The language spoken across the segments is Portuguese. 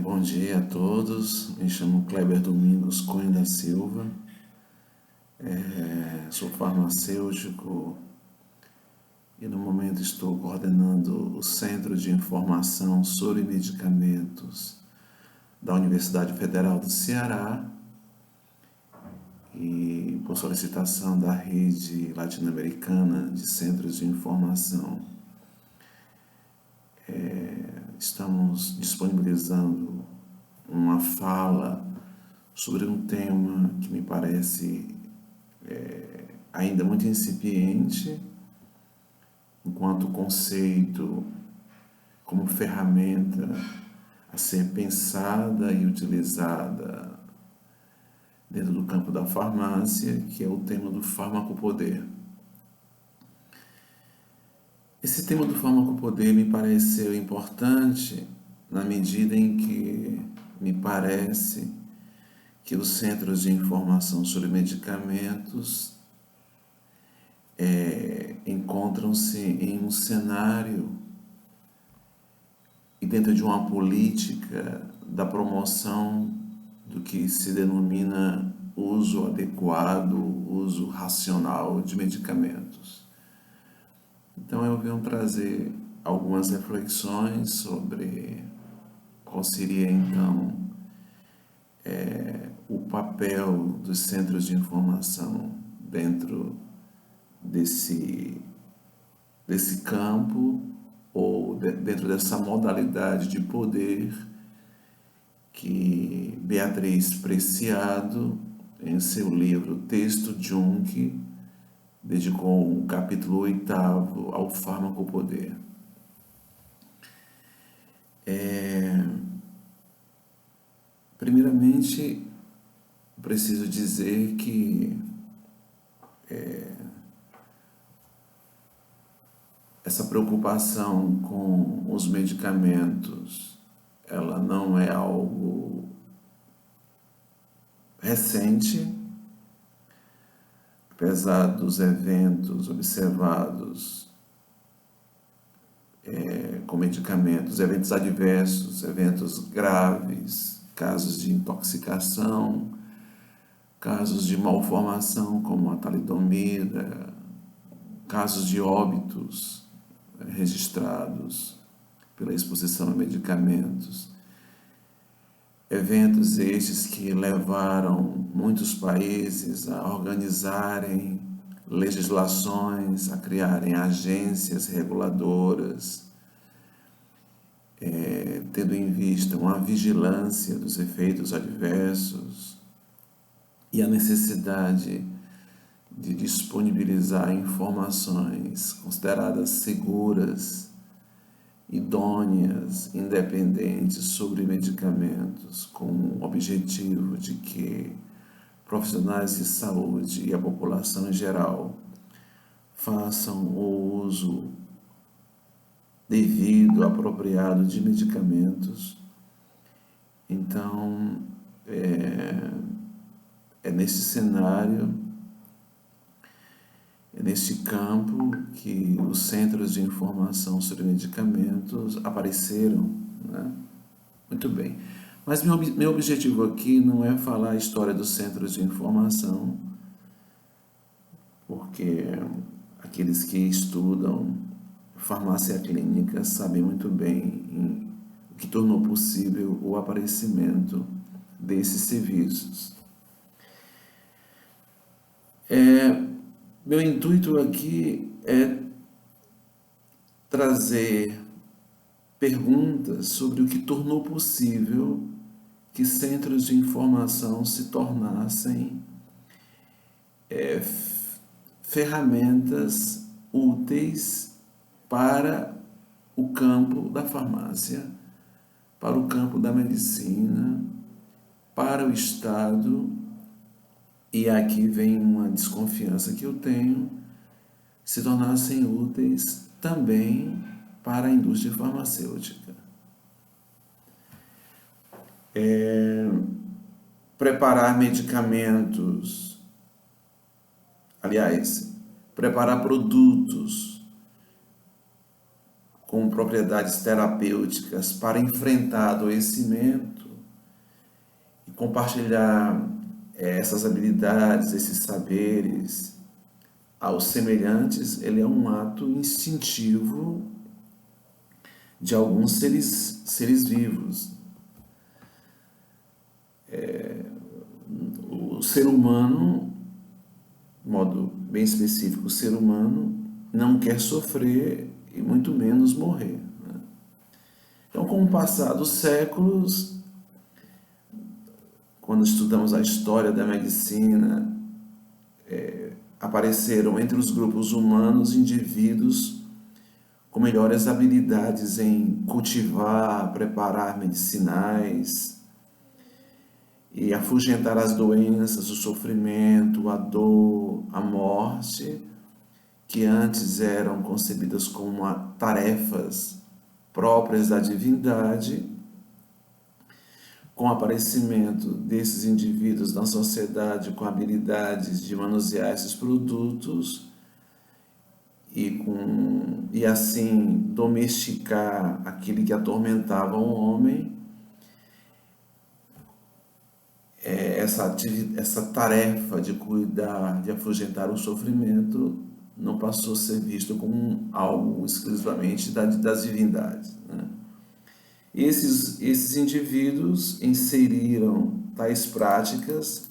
Bom dia a todos, me chamo Kleber Domingos Cunha da Silva, sou farmacêutico e no momento estou coordenando o Centro de Informação sobre Medicamentos da Universidade Federal do Ceará e por solicitação da Rede Latino-Americana de Centros de Informação, estamos disponibilizando uma fala sobre um tema que me parece ainda muito incipiente, enquanto conceito, como ferramenta a ser pensada e utilizada dentro do campo da farmácia, que é o tema do farmacopoder. Esse tema do farmacopoder me pareceu importante na medida em que me parece que os centros de informação sobre medicamentos encontram-se em um cenário e dentro de uma política da promoção do que se denomina uso adequado, uso racional de medicamentos. Então eu venho trazer algumas reflexões sobre qual seria então o papel dos centros de informação dentro desse campo ou dentro dessa modalidade de poder que Beatriz Preciado, em seu livro Texto Jung, dedicou o capítulo 8º ao farmacopoder. Primeiramente, preciso dizer que essa preocupação com os medicamentos, ela não é algo recente, apesar dos eventos observados com medicamentos, eventos adversos, eventos graves, casos de intoxicação, casos de malformação como a talidomida, casos de óbitos registrados pela exposição a medicamentos. Eventos estes que levaram muitos países a organizarem legislações, a criarem agências reguladoras, tendo em vista uma vigilância dos efeitos adversos e a necessidade de disponibilizar informações consideradas seguras, idôneas, independentes sobre medicamentos, com o objetivo de que profissionais de saúde e a população em geral façam o uso devido, apropriado de medicamentos. Então, é nesse cenário, é nesse campo que os centros de informação sobre medicamentos apareceram, né? Muito bem. Mas meu objetivo aqui não é falar a história dos centros de informação, porque aqueles que estudam farmácia clínica sabem muito bem o que tornou possível o aparecimento desses serviços. Meu intuito aqui é trazer perguntas sobre o que tornou possível que centros de informação se tornassem ferramentas úteis para o campo da farmácia, para o campo da medicina, para o Estado, e aqui vem uma desconfiança que eu tenho, se tornassem úteis também para a indústria farmacêutica. Preparar medicamentos, aliás, preparar produtos com propriedades terapêuticas para enfrentar adoecimento e compartilhar essas habilidades, esses saberes aos semelhantes, ele é um ato instintivo de alguns seres vivos. O ser humano, de modo bem específico, o ser humano não quer sofrer e muito menos morrer, né? Então, com o passar dos séculos, quando estudamos a história da medicina, apareceram entre os grupos humanos indivíduos com melhores habilidades em cultivar, preparar medicinais e afugentar as doenças, o sofrimento, a dor, a morte, que antes eram concebidas como tarefas próprias da divindade. Com o aparecimento desses indivíduos na sociedade com habilidades de manusear esses produtos e assim domesticar aquele que atormentava o homem, essa tarefa de cuidar, de afugentar o sofrimento, não passou a ser visto como algo exclusivamente das divindades, né? Esses indivíduos inseriram tais práticas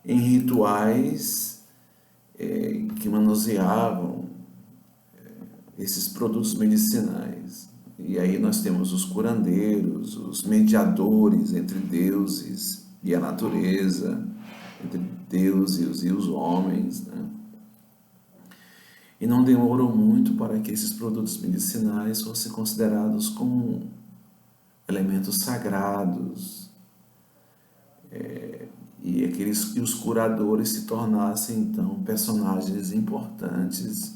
em rituais que manuseavam esses produtos medicinais. E aí nós temos os curandeiros, os mediadores entre deuses e a natureza, entre deuses e os homens, né? E não demorou muito para que esses produtos medicinais fossem considerados como elementos sagrados, e os curadores se tornassem então personagens importantes,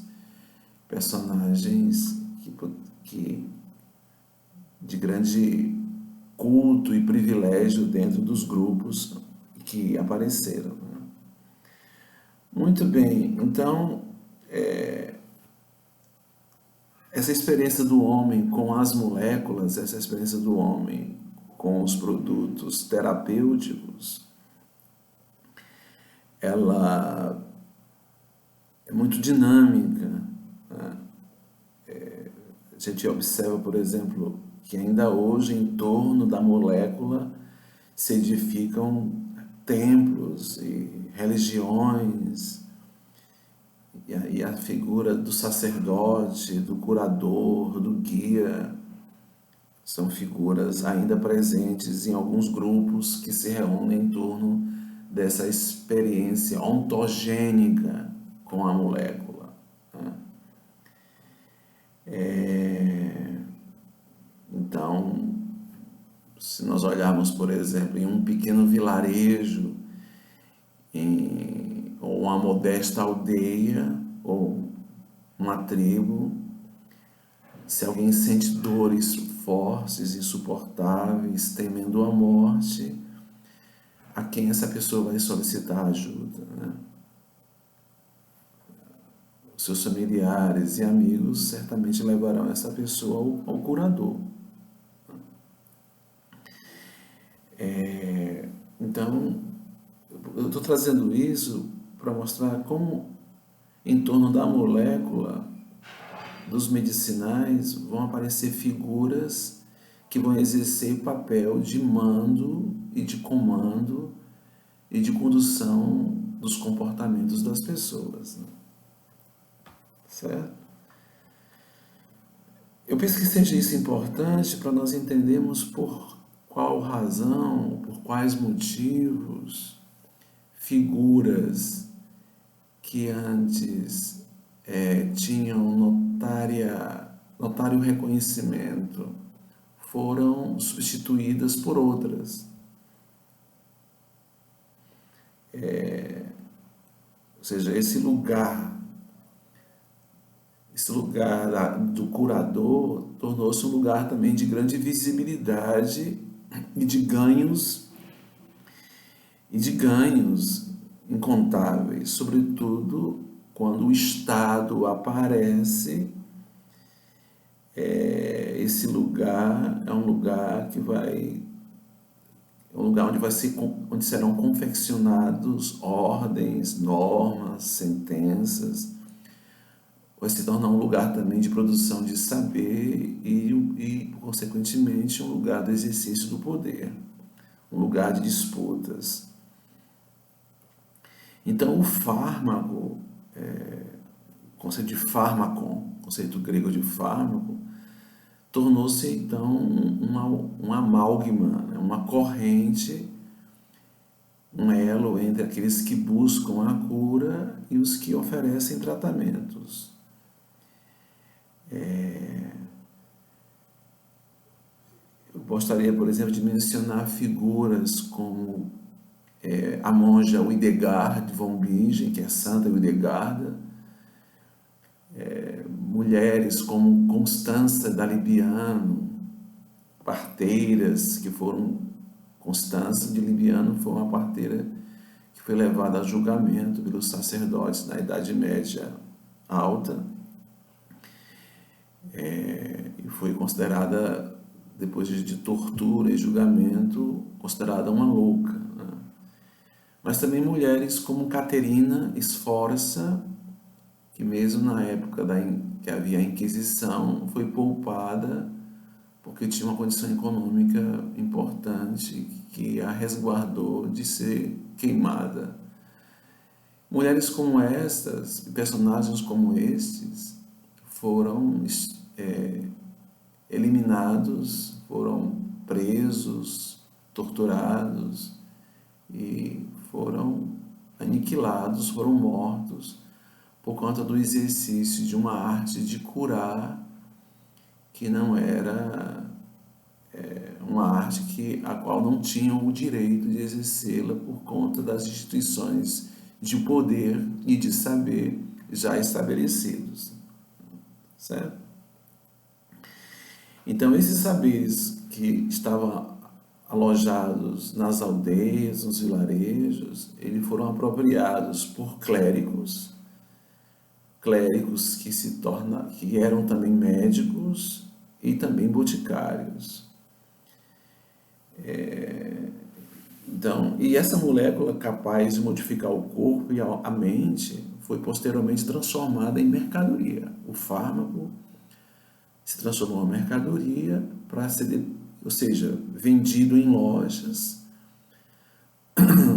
personagens que de grande culto e privilégio dentro dos grupos que apareceram, né? Muito bem, então essa experiência do homem com as moléculas, essa experiência do homem com os produtos terapêuticos, ela é muito dinâmica, né? A gente observa, por exemplo, que ainda hoje em torno da molécula se edificam templos e religiões, e a figura do sacerdote, do curador, do guia, são figuras ainda presentes em alguns grupos que se reúnem em torno dessa experiência ontogênica com a molécula, né? Então, se nós olharmos, por exemplo, em um pequeno vilarejo, ou uma modesta aldeia, ou uma tribo, se alguém sente dores fortes, insuportáveis, temendo a morte, a quem essa pessoa vai solicitar ajuda, né? Seus familiares e amigos certamente levarão essa pessoa ao curador. Então, eu estou trazendo isso para mostrar como, em torno da molécula, dos medicinais, vão aparecer figuras que vão exercer papel de mando e de comando e de condução dos comportamentos das pessoas, né? Certo? Eu penso que seja isso importante para nós entendermos por qual razão, por quais motivos, figuras que antes tinham notário reconhecimento foram substituídas por outras. Ou seja, esse lugar do curador tornou-se um lugar também de grande visibilidade e de ganhos incontáveis, sobretudo quando o Estado aparece esse lugar é um lugar onde serão confeccionados ordens, normas, sentenças. Vai se tornar um lugar também de produção de saber e, consequentemente, um lugar do exercício do poder, um lugar de disputas. Então, o fármaco, o conceito de fármacon, conceito grego de fármaco, tornou-se então um amálgama, né? Uma corrente, um elo entre aqueles que buscam a cura e os que oferecem tratamentos. Eu gostaria, por exemplo, de mencionar figuras como a monja Hildegard von Bingen, que é Santa Hildegarda, mulheres como Constança da Libiano, parteiras que foram... Constança de Libiano foi uma parteira que foi levada a julgamento pelos sacerdotes na Idade Média Alta, e foi considerada, depois de tortura e julgamento, considerada uma louca, né? Mas também mulheres como Caterina Sforza, que mesmo na época que havia a Inquisição, foi poupada porque tinha uma condição econômica importante que a resguardou de ser queimada. Mulheres como estas, personagens como estes, foram eliminados, foram presos, torturados e foram aniquilados, foram mortos por conta do exercício de uma arte de curar que não era uma arte a qual não tinham o direito de exercê-la por conta das instituições de poder e de saber já estabelecidos, certo? Então, esses saberes que estavam alojados nas aldeias, nos vilarejos, eles foram apropriados por clérigos que eram também médicos e também boticários. Então, e essa molécula capaz de modificar o corpo e a mente foi posteriormente transformada em mercadoria. O fármaco se transformou em mercadoria para ser, ou seja, vendido em lojas,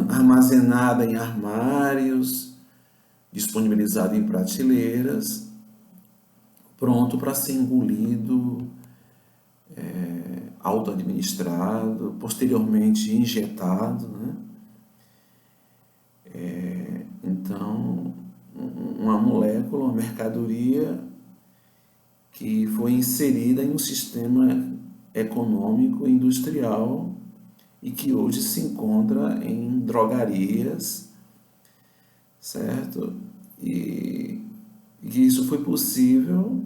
armazenada em armários, disponibilizado em prateleiras, pronto para ser engolido, auto-administrado, posteriormente injetado, né? Então, uma molécula, uma mercadoria que foi inserida em um sistema econômico industrial e que hoje se encontra em drogarias, certo? E isso foi possível,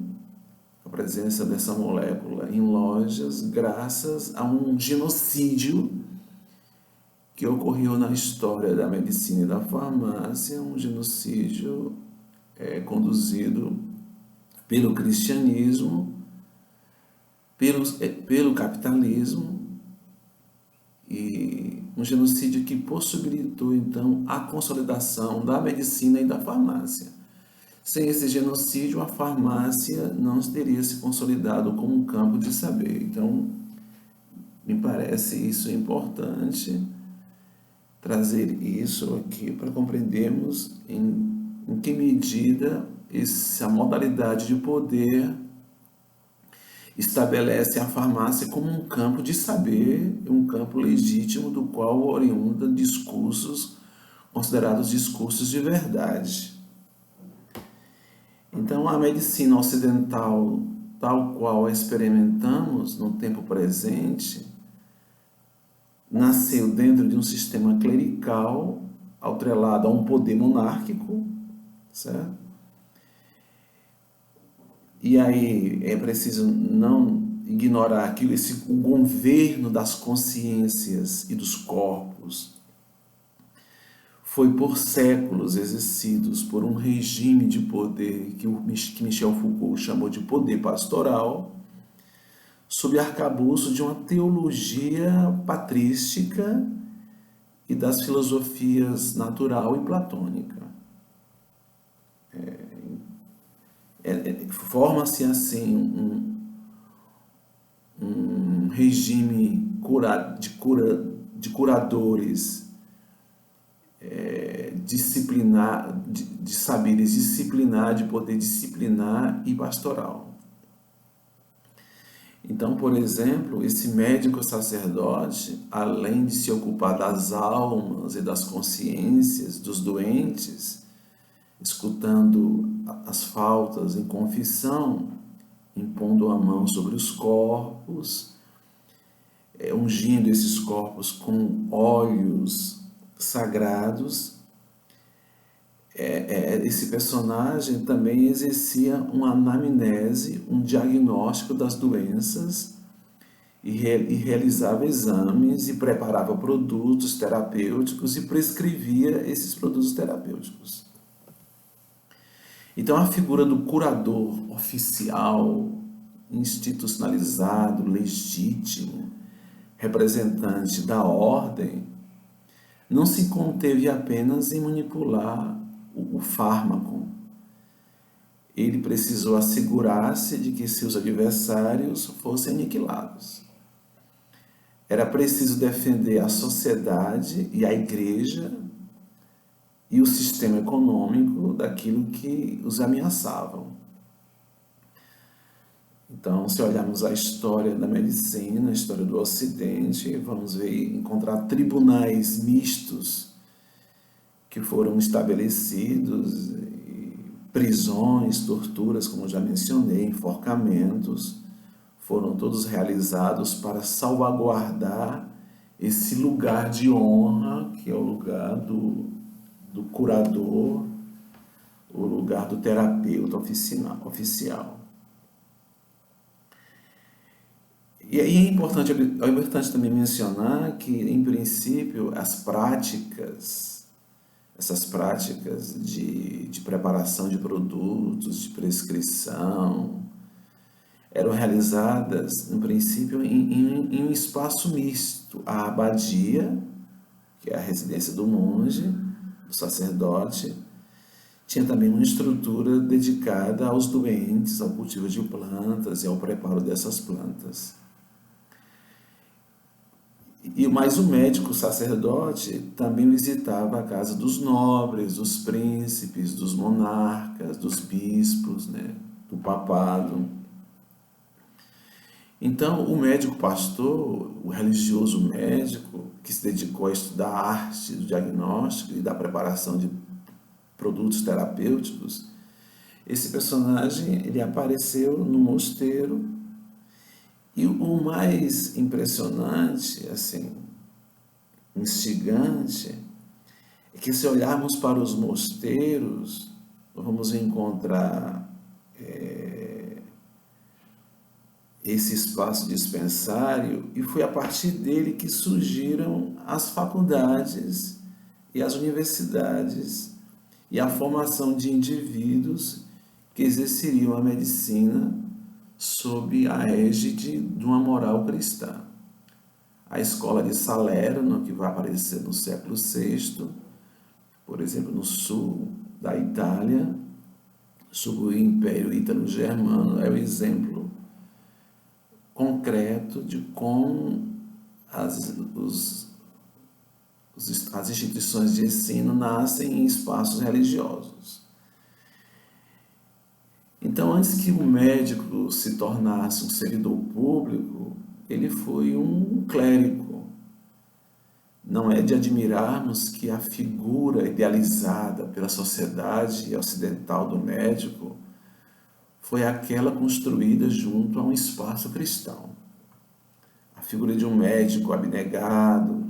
a presença dessa molécula em lojas, graças a um genocídio que ocorreu na história da medicina e da farmácia, um genocídio conduzido pelo cristianismo, pelo capitalismo, e um genocídio que possibilitou, então, a consolidação da medicina e da farmácia. Sem esse genocídio, a farmácia não teria se consolidado como um campo de saber. Então, me parece isso importante, trazer isso aqui para compreendermos em que medida essa modalidade de poder estabelece a farmácia como um campo de saber, um campo legítimo do qual oriunda discursos considerados discursos de verdade. Então, a medicina ocidental, tal qual a experimentamos no tempo presente, nasceu dentro de um sistema clerical, atrelado a um poder monárquico, certo? E aí é preciso não ignorar que o governo das consciências e dos corpos foi por séculos exercidos por um regime de poder que Michel Foucault chamou de poder pastoral, sob arcabouço de uma teologia patrística e das filosofias natural e platônica. Forma-se assim um regime de curadores de saberes disciplinar, de poder disciplinar e pastoral. Então, por exemplo, esse médico sacerdote, além de se ocupar das almas e das consciências dos doentes, escutando as faltas em confissão, impondo a mão sobre os corpos, ungindo esses corpos com óleos sagrados, esse personagem também exercia uma anamnese, um diagnóstico das doenças e realizava exames e preparava produtos terapêuticos e prescrevia esses produtos terapêuticos. Então, a figura do curador oficial, institucionalizado, legítimo, representante da ordem, não se conteve apenas em manipular o fármaco. Ele precisou assegurar-se de que seus adversários fossem aniquilados. Era preciso defender a sociedade e a igreja e o sistema econômico daquilo que os ameaçavam. Então, se olharmos a história da medicina, a história do Ocidente, vamos encontrar tribunais mistos que foram estabelecidos, prisões, torturas, como já mencionei, enforcamentos, foram todos realizados para salvaguardar esse lugar de honra, que é o lugar do curador, o lugar do terapeuta oficial. E aí é importante também mencionar que, em princípio, essas práticas de preparação de produtos, de prescrição, eram realizadas, no princípio, em um espaço misto. A abadia, que é a residência do monge, do sacerdote, tinha também uma estrutura dedicada aos doentes, ao cultivo de plantas e ao preparo dessas plantas. Mas o médico sacerdote também visitava a casa dos nobres, dos príncipes, dos monarcas, dos bispos, do papado. Então, o médico pastor, o religioso médico, que se dedicou a estudar a arte do diagnóstico e da preparação de produtos terapêuticos, esse personagem ele apareceu no mosteiro. E o mais impressionante, assim, instigante, é que se olharmos para os mosteiros, vamos encontrar esse espaço dispensário, e foi a partir dele que surgiram as faculdades e as universidades e a formação de indivíduos que exerceriam a medicina sob a égide de uma moral cristã. A escola de Salerno, que vai aparecer no século VI, por exemplo, no sul da Itália, sob o Império Ítalo-Germano, é o exemplo concreto de como as instituições de ensino nascem em espaços religiosos. Então, antes que o médico se tornasse um servidor público, ele foi um clérigo. Não é de admirarmos que a figura idealizada pela sociedade ocidental do médico foi aquela construída junto a um espaço cristão. A figura de um médico abnegado,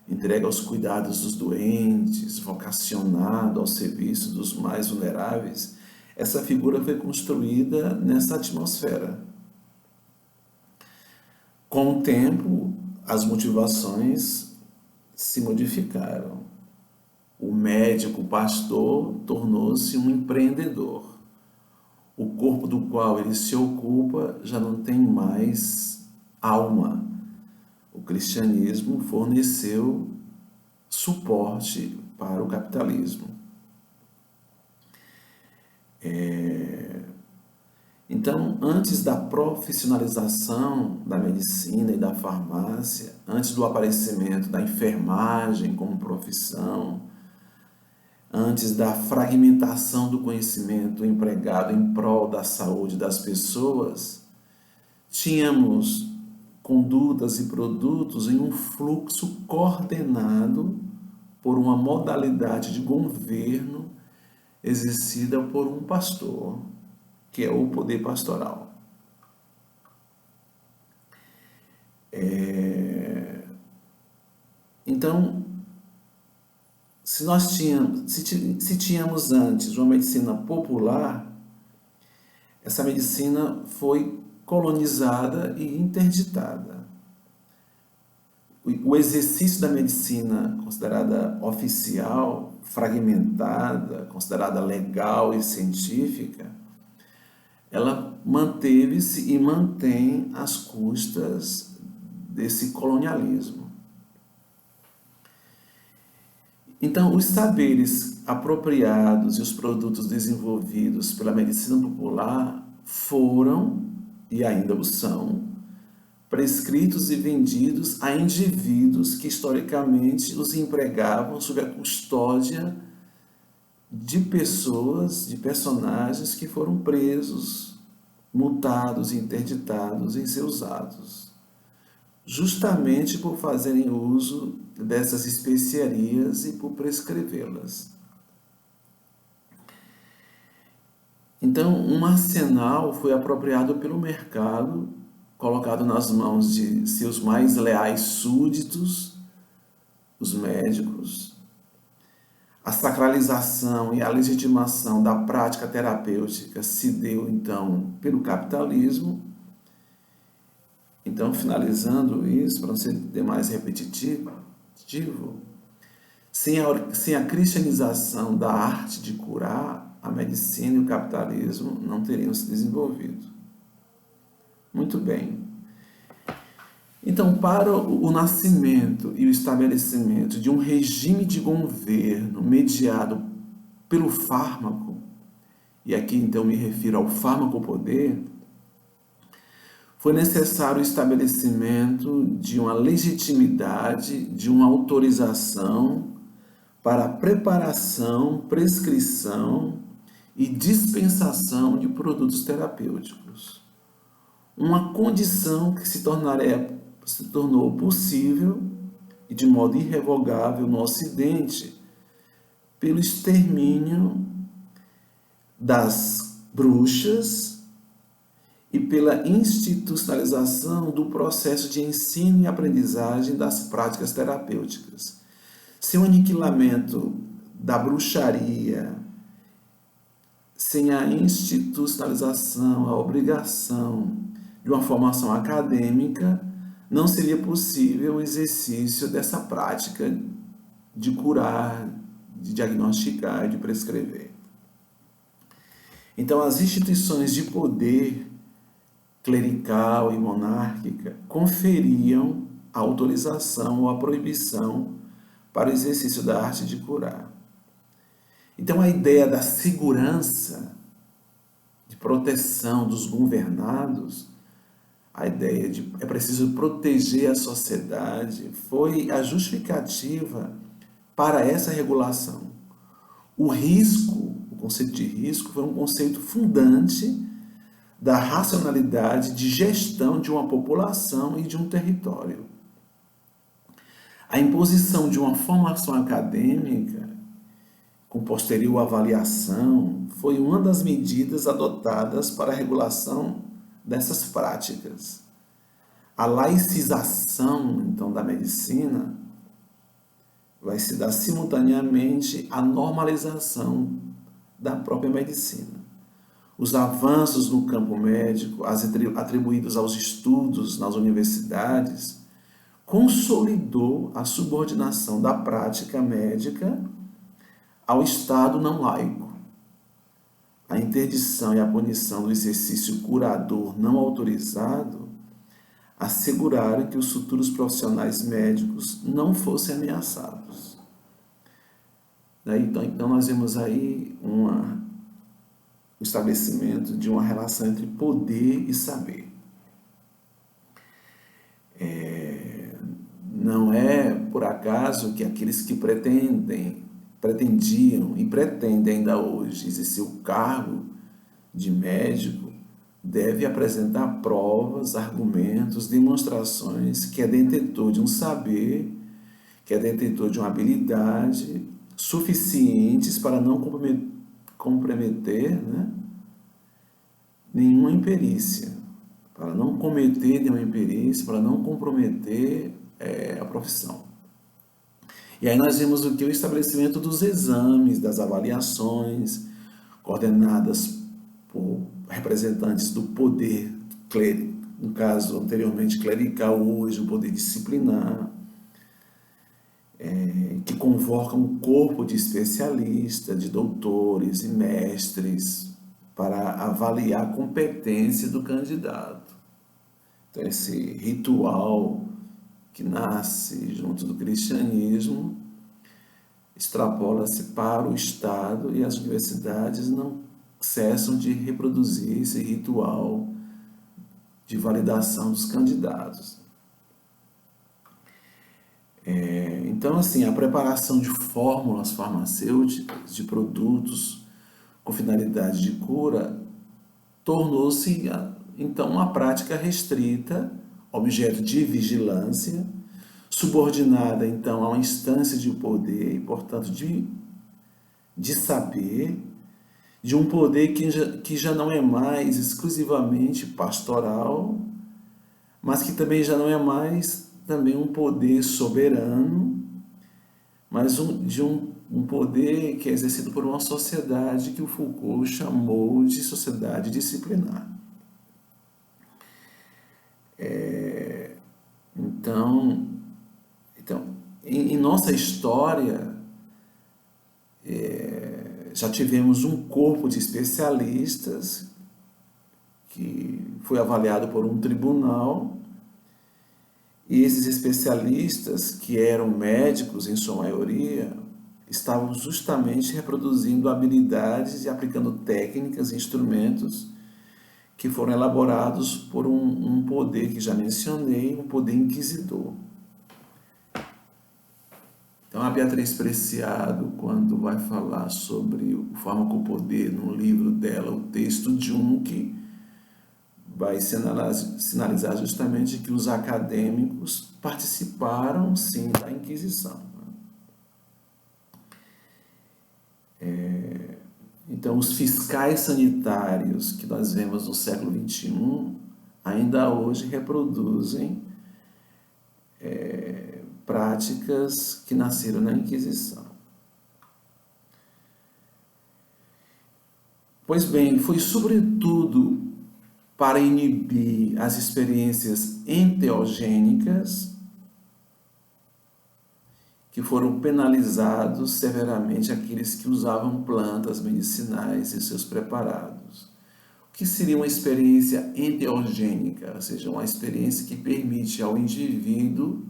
entregue aos cuidados dos doentes, vocacionado ao serviço dos mais vulneráveis, essa figura foi construída nessa atmosfera. Com o tempo, as motivações se modificaram. O médico pastor tornou-se um empreendedor. O corpo do qual ele se ocupa já não tem mais alma. O cristianismo forneceu suporte para o capitalismo. Então, antes da profissionalização da medicina e da farmácia, antes do aparecimento da enfermagem como profissão, antes da fragmentação do conhecimento empregado em prol da saúde das pessoas, tínhamos condutas e produtos em um fluxo coordenado por uma modalidade de governo exercida por um pastor, que é o poder pastoral. Então, se tínhamos antes uma medicina popular, essa medicina foi colonizada e interditada. O exercício da medicina considerada oficial, fragmentada, considerada legal e científica, ela manteve-se e mantém às custas desse colonialismo. Então, os saberes apropriados e os produtos desenvolvidos pela medicina popular foram, e ainda o são, prescritos e vendidos a indivíduos que historicamente os empregavam sob a custódia de pessoas, de personagens que foram presos, multados e interditados em seus atos, justamente por fazerem uso dessas especiarias e por prescrevê-las. Então, um arsenal foi apropriado pelo mercado, colocado nas mãos de seus mais leais súditos, os médicos. A sacralização e a legitimação da prática terapêutica se deu, então, pelo capitalismo. Então, finalizando isso, para não ser demais repetitivo, sem a cristianização da arte de curar, a medicina e o capitalismo não teriam se desenvolvido. Muito bem. Então, para o nascimento e o estabelecimento de um regime de governo mediado pelo fármaco, e aqui então me refiro ao fármaco-poder, foi necessário o estabelecimento de uma legitimidade, de uma autorização para a preparação, prescrição e dispensação de produtos terapêuticos. Uma condição que se tornou possível e de modo irrevogável no Ocidente pelo extermínio das bruxas e pela institucionalização do processo de ensino e aprendizagem das práticas terapêuticas. Sem o aniquilamento da bruxaria, sem a institucionalização, a obrigação de uma formação acadêmica, não seria possível o exercício dessa prática de curar, de diagnosticar e de prescrever. Então, as instituições de poder clerical e monárquica conferiam a autorização ou a proibição para o exercício da arte de curar. Então, a ideia da segurança, de proteção dos governados, a ideia de é preciso proteger a sociedade, foi a justificativa para essa regulação. O risco, o conceito de risco, foi um conceito fundante da racionalidade de gestão de uma população e de um território. A imposição de uma formação acadêmica, com posterior avaliação, foi uma das medidas adotadas para a regulação dessas práticas. A laicização, então, da medicina vai se dar simultaneamente à normalização da própria medicina. Os avanços no campo médico, atribuídos aos estudos nas universidades, consolidou a subordinação da prática médica ao Estado não laico. A interdição e a punição do exercício curador não autorizado asseguraram que os futuros profissionais médicos não fossem ameaçados. Então nós vemos aí o estabelecimento de uma relação entre poder e saber. Não é por acaso que aqueles que pretendiam e pretendem ainda hoje exercer o cargo de médico deve apresentar provas, argumentos, demonstrações que é detentor de um saber, que é detentor de uma habilidade suficientes para não comprometer, né, nenhuma imperícia, para não cometer nenhuma imperícia, para não comprometer a profissão. E aí nós vemos o que? O estabelecimento dos exames, das avaliações, coordenadas por representantes do poder clérigo, no caso anteriormente clerical, hoje o poder disciplinar, que convocam um corpo de especialistas, de doutores e mestres para avaliar a competência do candidato. Então esse ritual que nasce junto do cristianismo extrapola-se para o Estado, e as universidades não cessam de reproduzir esse ritual de validação dos candidatos. Então, assim, a preparação de fórmulas farmacêuticas, de produtos com finalidade de cura, tornou-se, então, uma prática restrita, objeto de vigilância, subordinada, então, a uma instância de poder e, portanto, de saber, de um poder que já não é mais exclusivamente pastoral, mas que também já não é mais também um poder soberano, mas de um poder que é exercido por uma sociedade que o Foucault chamou de sociedade disciplinar. Então em nossa história, já tivemos um corpo de especialistas que foi avaliado por um tribunal, e esses especialistas, que eram médicos em sua maioria, estavam justamente reproduzindo habilidades e aplicando técnicas e instrumentos que foram elaborados por um poder que já mencionei, um poder inquisidor. Então, a Beatriz Preciado, quando vai falar sobre o farmacopoder no livro dela, o texto Jung, vai sinalizar justamente que os acadêmicos participaram, sim, da Inquisição. Então, os fiscais sanitários que nós vemos no século XXI, ainda hoje reproduzem práticas que nasceram na Inquisição. Pois bem, foi sobretudo para inibir as experiências enteogênicas que foram penalizados severamente aqueles que usavam plantas medicinais em seus preparados. O que seria uma experiência enteogênica? Ou seja, uma experiência que permite ao indivíduo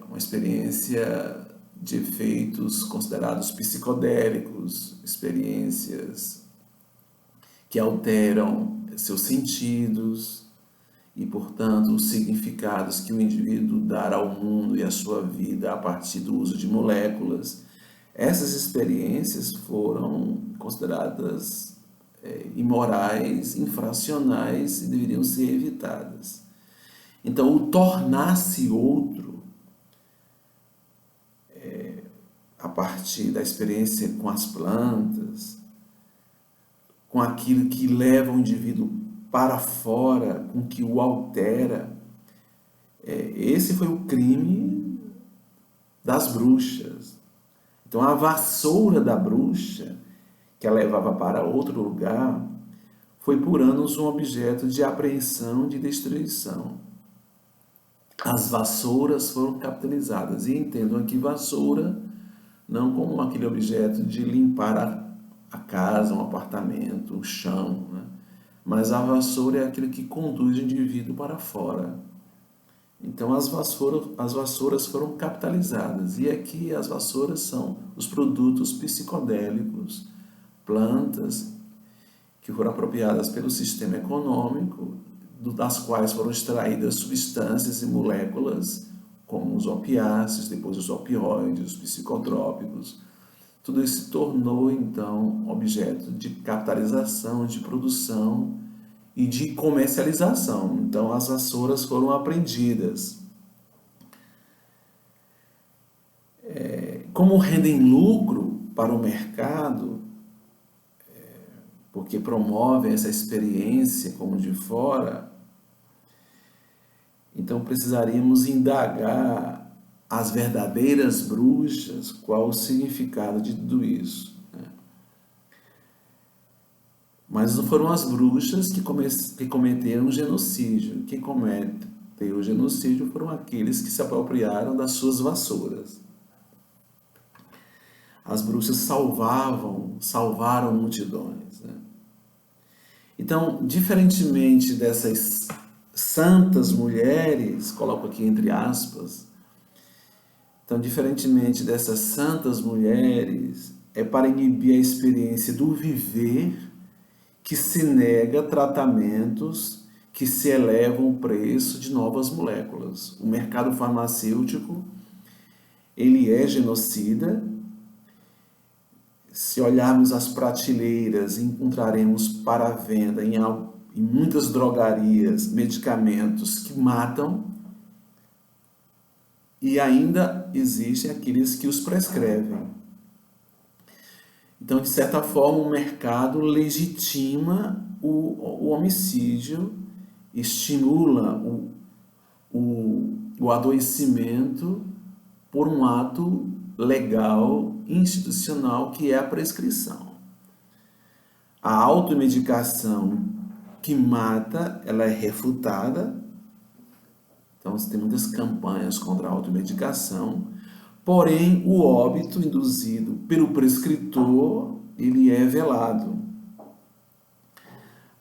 uma experiência de efeitos considerados psicodélicos, experiências que alteram seus sentidos e, portanto, os significados que o indivíduo dá ao mundo e à sua vida a partir do uso de moléculas. Essas experiências foram consideradas imorais, infracionais e deveriam ser evitadas. Então, o tornar-se outro, a partir da experiência com as plantas, com aquilo que leva o indivíduo para fora, com que o altera, esse foi o crime das bruxas. Então, a vassoura da bruxa, que a levava para outro lugar, foi por anos um objeto de apreensão, de destruição. As vassouras foram capitalizadas, e entendam aqui vassoura não como aquele objeto de limpar a casa, um apartamento, o chão, né? mas a vassoura é aquilo que conduz o indivíduo para fora. Então as vassouras foram capitalizadas, e aqui as vassouras são os produtos psicodélicos, plantas que foram apropriadas pelo sistema econômico, das quais foram extraídas substâncias e moléculas, como os opiáceos, depois os opioides, os psicotrópicos. Tudo isso se tornou, então, objeto de capitalização, de produção e de comercialização. Então, as vassouras foram apreendidas. Como rendem lucro para o mercado, porque promovem essa experiência como de fora, então precisaríamos indagar as verdadeiras bruxas, qual o significado de tudo isso. Mas não foram as bruxas que cometeram o genocídio. Quem cometeu o genocídio foram aqueles que se apropriaram das suas vassouras. As bruxas salvaram multidões. Então, diferentemente dessas santas mulheres, coloco aqui entre aspas, então, diferentemente dessas santas mulheres, é para inibir a experiência do viver que se nega tratamentos que se elevam o preço de novas moléculas. O mercado farmacêutico, ele é genocida. Se olharmos as prateleiras, encontraremos para a venda em muitas drogarias medicamentos que matam, e ainda existem aqueles que os prescrevem. Então, de certa forma, o mercado legitima o homicídio, estimula o adoecimento por um ato legal, institucional, que é a prescrição. A automedicação que mata, ela é refutada. Então, você tem muitas campanhas contra a automedicação, porém, o óbito induzido pelo prescritor, ele é velado.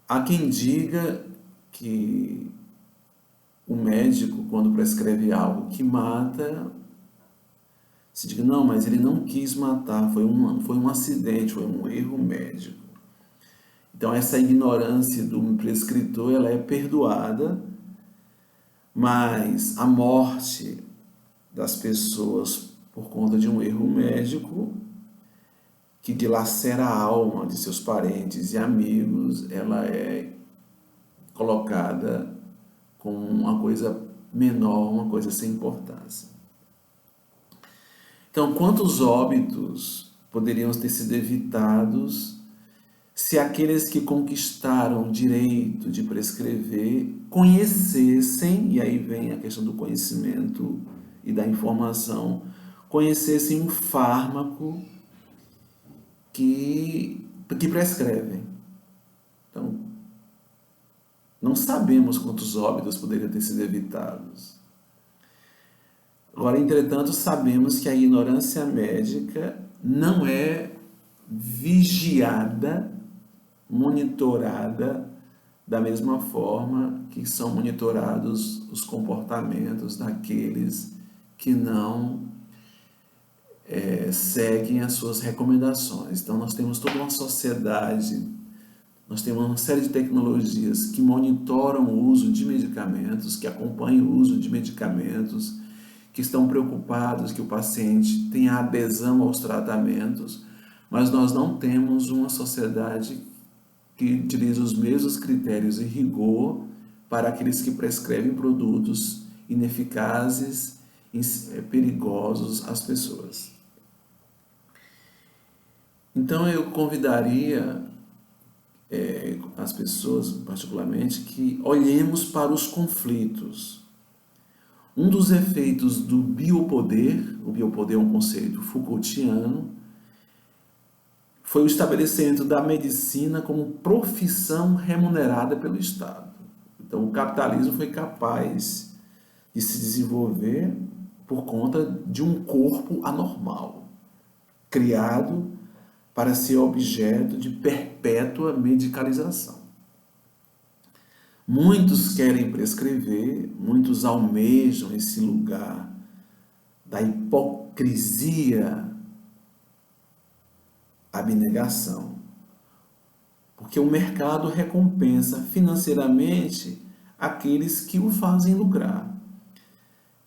Há quem diga que o médico, quando prescreve algo que mata, se diga, não, mas ele não quis matar, foi um acidente, foi um erro médico. Então, essa ignorância do prescritor, ela é perdoada, mas a morte das pessoas por conta de um erro médico que dilacera a alma de seus parentes e amigos, ela é colocada como uma coisa menor, uma coisa sem importância. Então, quantos óbitos poderiam ter sido evitados se aqueles que conquistaram o direito de prescrever conhecessem, e aí vem a questão do conhecimento e da informação, conhecessem um fármaco que prescrevem. Então, não sabemos quantos óbitos poderiam ter sido evitados. Agora, entretanto, sabemos que a ignorância médica não é vigiada, monitorada da mesma forma que são monitorados os comportamentos daqueles que não seguem as suas recomendações. Então, nós temos toda uma sociedade, nós temos uma série de tecnologias que monitoram o uso de medicamentos, que acompanham o uso de medicamentos, que estão preocupados que o paciente tenha adesão aos tratamentos, mas nós não temos uma sociedade que utiliza os mesmos critérios e rigor para aqueles que prescrevem produtos ineficazes, perigosos às pessoas. Então eu convidaria as pessoas, particularmente, que olhemos para os conflitos. Um dos efeitos do biopoder, o biopoder é um conceito Foucaultiano, foi o estabelecimento da medicina como profissão remunerada pelo Estado. Então, o capitalismo foi capaz de se desenvolver por conta de um corpo anormal, criado para ser objeto de perpétua medicalização. Muitos querem prescrever, muitos almejam esse lugar da hipocrisia, abnegação, porque o mercado recompensa financeiramente aqueles que o fazem lucrar.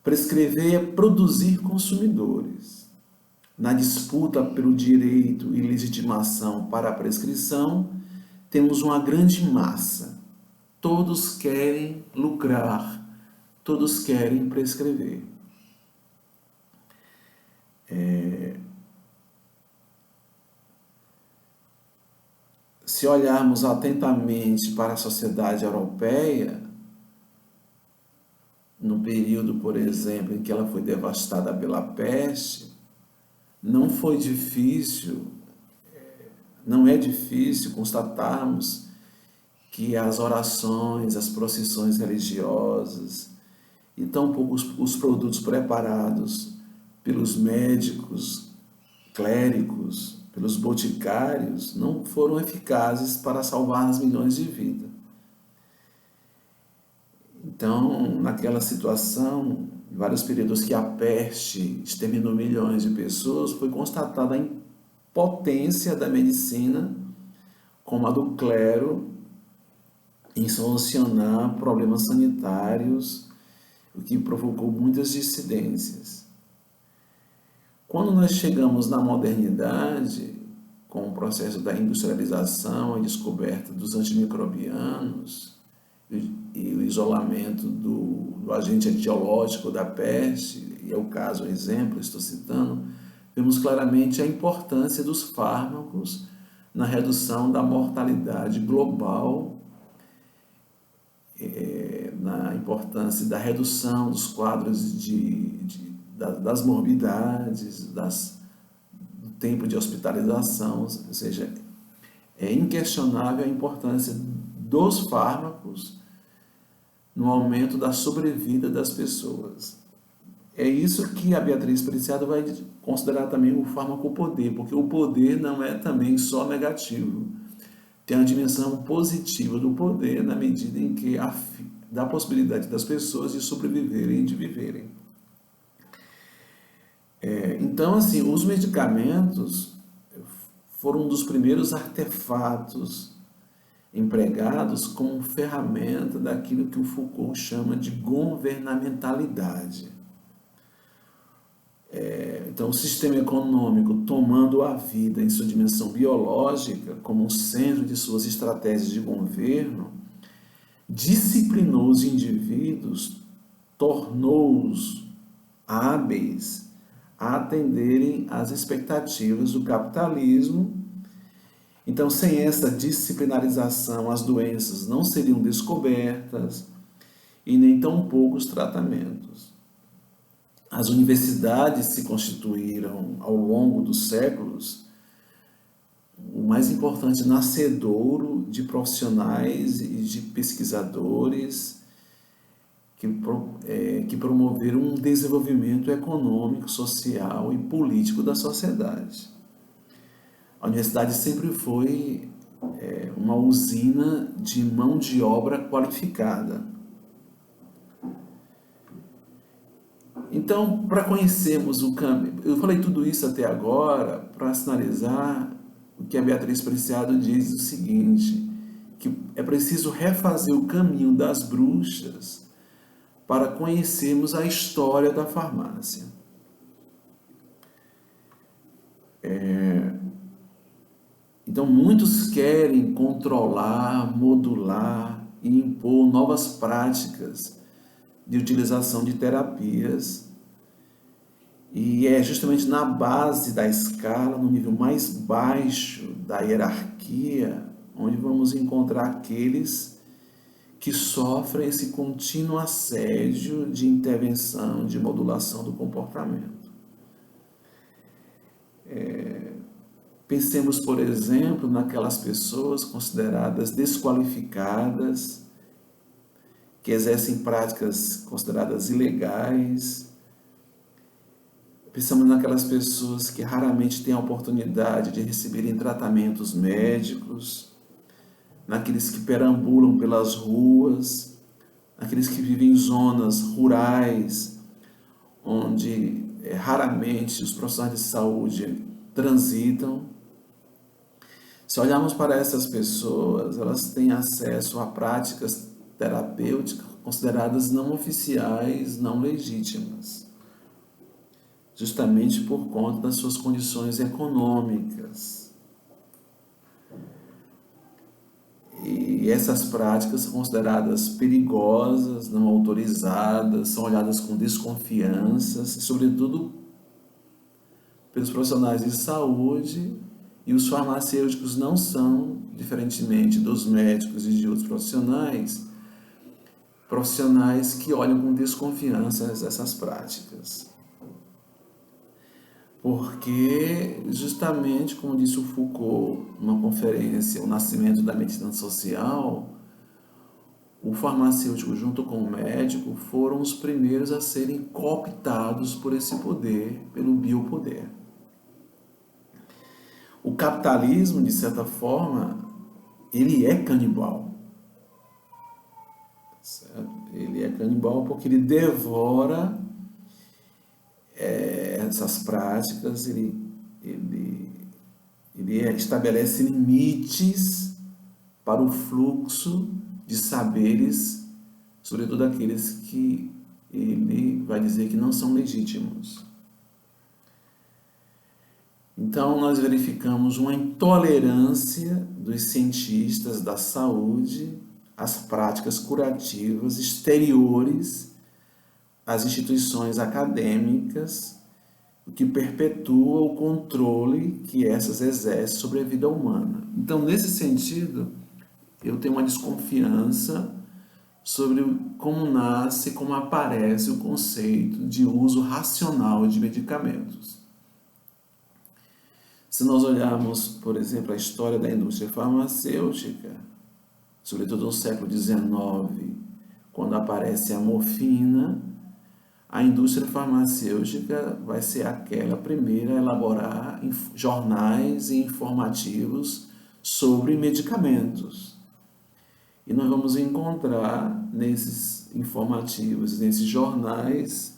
Prescrever é produzir consumidores. Na disputa pelo direito e legitimação para a prescrição, temos uma grande massa. Todos querem lucrar, todos querem prescrever. Se olharmos atentamente para a sociedade europeia, no período, por exemplo, em que ela foi devastada pela peste, não foi difícil, não é difícil constatarmos que as orações, as procissões religiosas e tampouco os produtos preparados pelos médicos, clérigos, pelos boticários, não foram eficazes para salvar as milhões de vidas. Então, naquela situação, em vários períodos que a peste exterminou milhões de pessoas, foi constatada a impotência da medicina, como a do clero, em solucionar problemas sanitários, o que provocou muitas dissidências. Quando nós chegamos na modernidade, com o processo da industrialização e descoberta dos antimicrobianos e o isolamento do agente etiológico da peste, e é o caso, o exemplo, estou citando, vemos claramente a importância dos fármacos na redução da mortalidade global, na importância da redução dos quadros das morbidades, do tempo de hospitalização, ou seja, é inquestionável a importância dos fármacos no aumento da sobrevida das pessoas. É isso que a Beatriz Preciado vai considerar também o farmacopoder, porque o poder não é também só negativo. Tem a dimensão positiva do poder na medida em que dá a possibilidade das pessoas de sobreviverem e de viverem. Então, assim, os medicamentos foram um dos primeiros artefatos empregados como ferramenta daquilo que o Foucault chama de governamentalidade. Então, o sistema econômico, tomando a vida em sua dimensão biológica como um centro de suas estratégias de governo, disciplinou os indivíduos, tornou-os hábeis a atenderem às expectativas do capitalismo. Então, sem essa disciplinarização, as doenças não seriam descobertas e nem tampouco os tratamentos. As universidades se constituíram, ao longo dos séculos, o mais importante nascedouro de profissionais e de pesquisadores que promoveram um desenvolvimento econômico, social e político da sociedade. A universidade sempre foi uma usina de mão de obra qualificada. Então, para conhecermos o caminho, eu falei tudo isso até agora para sinalizar o que a Beatriz Preciado diz o seguinte, que é preciso refazer o caminho das bruxas para conhecermos a história da farmácia. Então, muitos querem controlar, modular e impor novas práticas de utilização de terapias, e é justamente na base da escala, no nível mais baixo da hierarquia, onde vamos encontrar aqueles que sofrem esse contínuo assédio de intervenção, de modulação do comportamento. Pensemos, por exemplo, naquelas pessoas consideradas desqualificadas, que exercem práticas consideradas ilegais. Pensamos naquelas pessoas que raramente têm a oportunidade de receberem tratamentos médicos, naqueles que perambulam pelas ruas, naqueles que vivem em zonas rurais, onde raramente os profissionais de saúde transitam. Se olharmos para essas pessoas, elas têm acesso a práticas terapêuticas consideradas não oficiais, não legítimas, justamente por conta das suas condições econômicas. E essas práticas são consideradas perigosas, não autorizadas, são olhadas com desconfiança, sobretudo pelos profissionais de saúde, e os farmacêuticos não são, diferentemente dos médicos e de outros profissionais que olham com desconfiança essas práticas. Porque, justamente como disse o Foucault numa conferência, O Nascimento da Medicina Social, o farmacêutico junto com o médico foram os primeiros a serem cooptados por esse poder, pelo biopoder. O capitalismo, de certa forma, ele é canibal. Certo? Ele é canibal porque ele devora essas práticas, ele estabelece limites para o fluxo de saberes, sobretudo aqueles que ele vai dizer que não são legítimos. Então, nós verificamos uma intolerância dos cientistas da saúde às práticas curativas exteriores às instituições acadêmicas, o que perpetua o controle que essas exercem sobre a vida humana. Então, nesse sentido, eu tenho uma desconfiança sobre como nasce, como aparece o conceito de uso racional de medicamentos. Se nós olharmos, por exemplo, a história da indústria farmacêutica, sobretudo no século XIX, quando aparece a morfina, a indústria farmacêutica vai ser aquela primeira a elaborar jornais e informativos sobre medicamentos. E nós vamos encontrar nesses informativos, nesses jornais,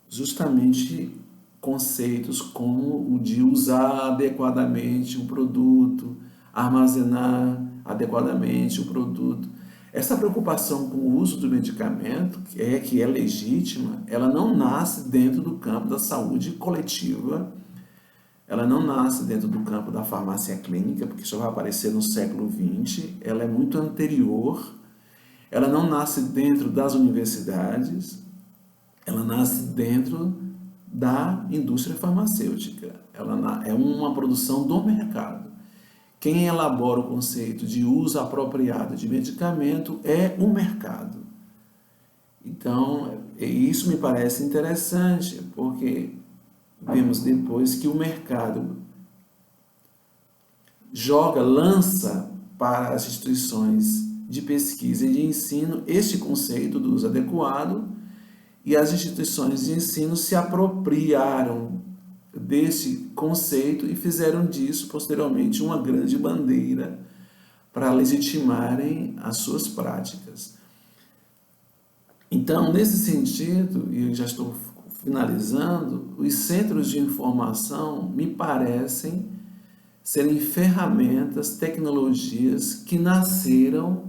justamente conceitos como o de usar adequadamente o produto, armazenar adequadamente o produto. Essa preocupação com o uso do medicamento, que é legítima, ela não nasce dentro do campo da saúde coletiva, ela não nasce dentro do campo da farmácia clínica, porque isso vai aparecer no século XX, ela é muito anterior, ela não nasce dentro das universidades, ela nasce dentro da indústria farmacêutica. Ela é uma produção do mercado. Quem elabora o conceito de uso apropriado de medicamento é o mercado. Então, isso me parece interessante, porque vemos depois que o mercado lança para as instituições de pesquisa e de ensino este conceito do uso adequado, e as instituições de ensino se apropriaram desse conceito e fizeram disso, posteriormente, uma grande bandeira para legitimarem as suas práticas. Então, nesse sentido, e eu já estou finalizando, os centros de informação me parecem serem ferramentas, tecnologias que nasceram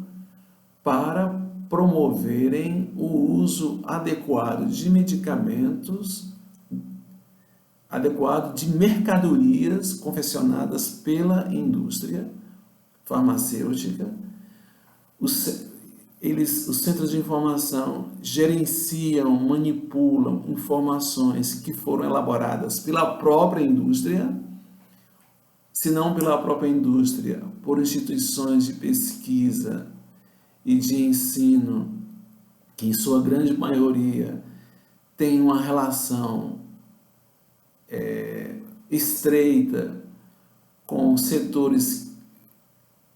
para promoverem o uso adequado de medicamentos, adequado de mercadorias confeccionadas pela indústria farmacêutica. Os centros de informação gerenciam, manipulam informações que foram elaboradas pela própria indústria, se não pela própria indústria, por instituições de pesquisa e de ensino, que em sua grande maioria tem uma relação estreita com setores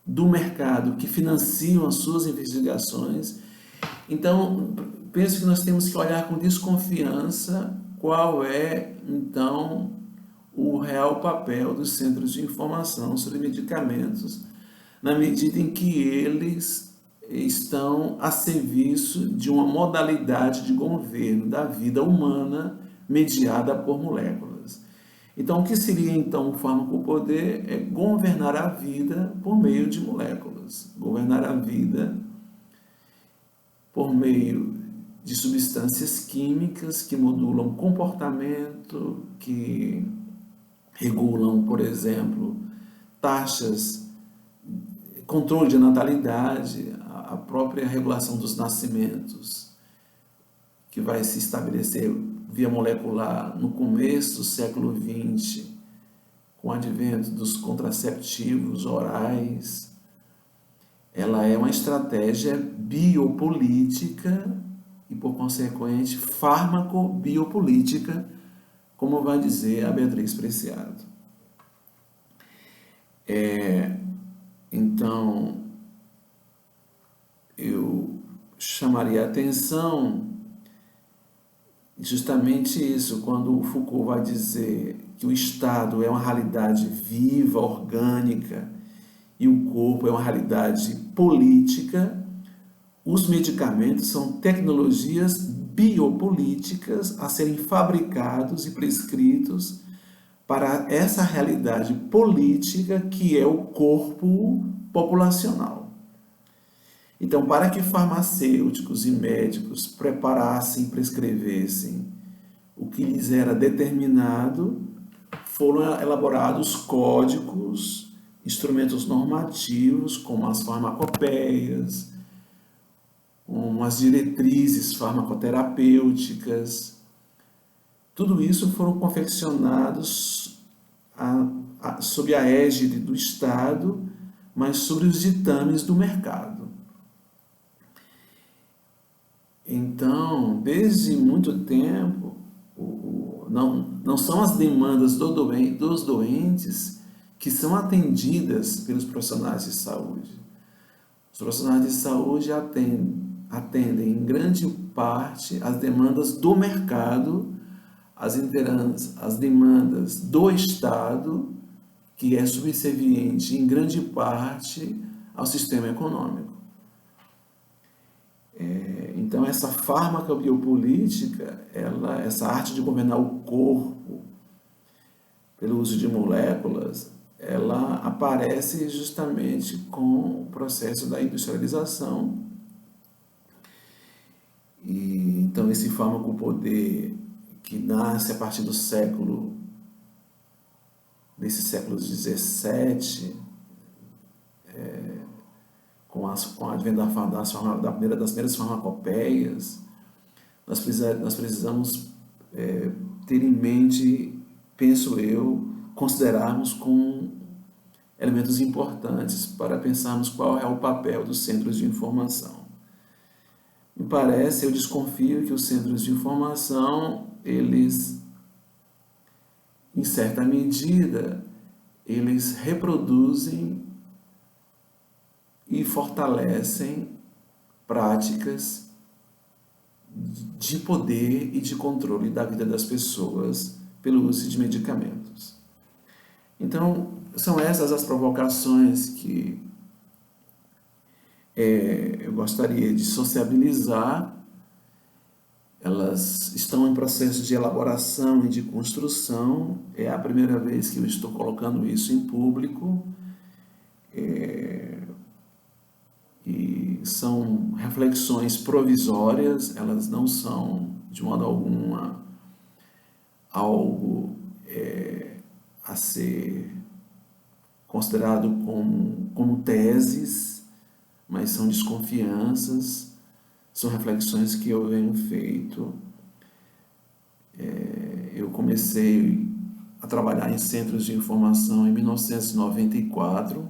do mercado que financiam as suas investigações. Então, penso que nós temos que olhar com desconfiança qual é, então, o real papel dos centros de informação sobre medicamentos na medida em que eles estão a serviço de uma modalidade de governo da vida humana mediada por moléculas. Então, o que seria então o fármaco-poder? É governar a vida por meio de moléculas, governar a vida por meio de substâncias químicas que modulam comportamento, que regulam, por exemplo, taxas, controle de natalidade, a própria regulação dos nascimentos, que vai se estabelecer via molecular no começo do século XX, com o advento dos contraceptivos orais. Ela é uma estratégia biopolítica e, por consequente, fármaco-biopolítica, como vai dizer a Beatriz Preciado. Então, eu chamaria a atenção justamente isso, quando o Foucault vai dizer que o Estado é uma realidade viva, orgânica, e o corpo é uma realidade política. Os medicamentos são tecnologias biopolíticas a serem fabricados e prescritos para essa realidade política que é o corpo populacional. Então, para que farmacêuticos e médicos preparassem e prescrevessem o que lhes era determinado, foram elaborados códigos, instrumentos normativos, como as farmacopeias, como as diretrizes farmacoterapêuticas. Tudo isso foram confeccionados sob a égide do Estado, mas sobre os ditames do mercado. Então, desde muito tempo, não são as demandas dos doentes que são atendidas pelos profissionais de saúde. Os profissionais de saúde atendem em grande parte as demandas do mercado, as demandas do Estado, que é subserviente em grande parte ao sistema econômico. Então, essa farmacobiopolítica, essa arte de governar o corpo pelo uso de moléculas, ela aparece justamente com o processo da industrialização. E, então, esse fármaco-poder que nasce a partir desses séculos 17, com o advento das primeiras farmacopeias, nós precisamos ter em mente, penso eu, considerarmos como elementos importantes para pensarmos qual é o papel dos centros de informação. Me parece, eu desconfio que os centros de informação, eles, em certa medida, eles reproduzem e fortalecem práticas de poder e de controle da vida das pessoas pelo uso de medicamentos. Então, são essas as provocações que eu gostaria de sociabilizar. Elas estão em processo de elaboração e de construção. É a primeira vez que eu estou colocando isso em público. E são reflexões provisórias, elas não são, de modo alguma, algo a ser considerado como teses, mas são desconfianças, são reflexões que eu venho feito. Eu comecei a trabalhar em centros de informação em 1994,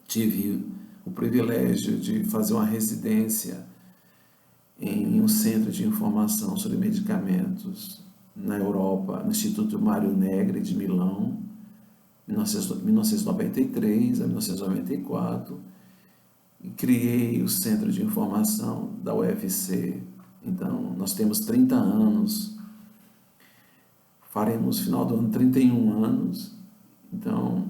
tive o privilégio de fazer uma residência em um centro de informação sobre medicamentos na Europa, no Instituto Mario Negri de Milão, 1993 a 1994, e criei o Centro de Informação da UFC. Então, nós temos 30 anos, faremos no final do ano 31 anos. Então,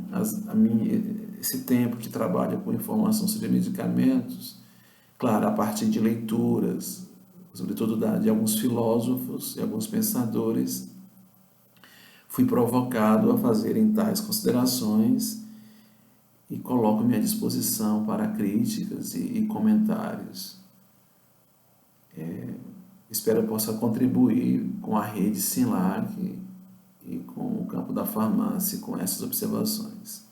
esse tempo de trabalho com informação sobre medicamentos, claro, a partir de leituras, sobretudo de alguns filósofos e alguns pensadores, fui provocado a fazerem tais considerações e coloco-me à disposição para críticas e comentários. Espero que possa contribuir com a rede SINLAC e com o campo da farmácia com essas observações.